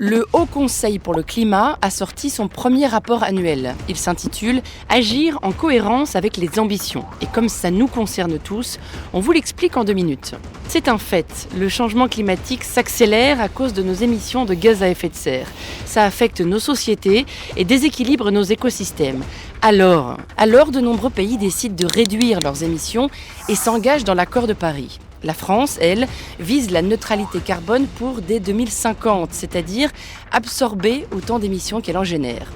Le Haut Conseil pour le climat a sorti son premier rapport annuel. Il s'intitule « Agir en cohérence avec les ambitions ». Et comme ça nous concerne tous, on vous l'explique en 2 minutes. C'est un fait, le changement climatique s'accélère à cause de nos émissions de gaz à effet de serre. Ça affecte nos sociétés et déséquilibre nos écosystèmes. Alors, de nombreux pays décident de réduire leurs émissions et s'engagent dans l'accord de Paris. La France, elle, vise la neutralité carbone pour dès 2050, c'est-à-dire absorber autant d'émissions qu'elle en génère.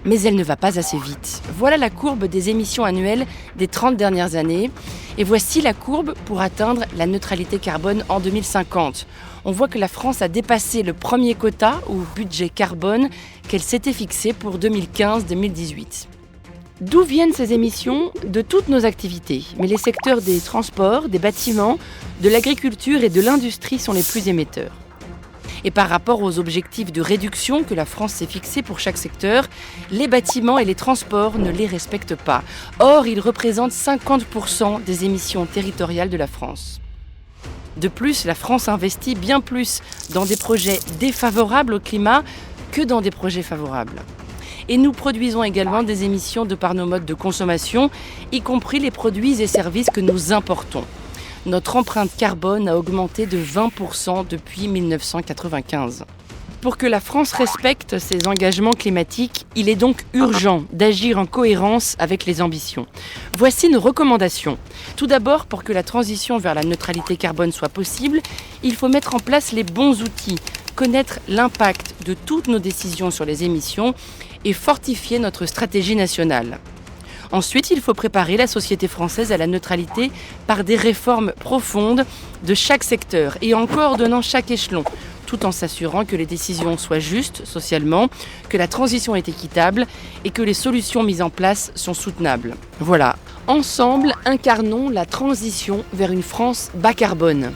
Mais elle ne va pas assez vite. Voilà la courbe des émissions annuelles des 30 dernières années. Et voici la courbe pour atteindre la neutralité carbone en 2050. On voit que la France a dépassé le premier quota ou budget carbone qu'elle s'était fixé pour 2015-2018. D'où viennent ces émissions? De toutes nos activités. Mais les secteurs des transports, des bâtiments, de l'agriculture et de l'industrie sont les plus émetteurs. Et par rapport aux objectifs de réduction que la France s'est fixés pour chaque secteur, les bâtiments et les transports ne les respectent pas. Or, ils représentent 50% des émissions territoriales de la France. De plus, la France investit bien plus dans des projets défavorables au climat que dans des projets favorables. Et nous produisons également des émissions de par nos modes de consommation, y compris les produits et services que nous importons. Notre empreinte carbone a augmenté de 20% depuis 1995. Pour que la France respecte ses engagements climatiques, il est donc urgent d'agir en cohérence avec les ambitions. Voici nos recommandations. Tout d'abord, pour que la transition vers la neutralité carbone soit possible, il faut mettre en place les bons outils, connaître l'impact de toutes nos décisions sur les émissions et fortifier notre stratégie nationale. Ensuite, il faut préparer la société française à la neutralité par des réformes profondes de chaque secteur et en coordonnant chaque échelon, tout en s'assurant que les décisions soient justes socialement, que la transition est équitable et que les solutions mises en place sont soutenables. Voilà, ensemble, incarnons la transition vers une France bas carbone.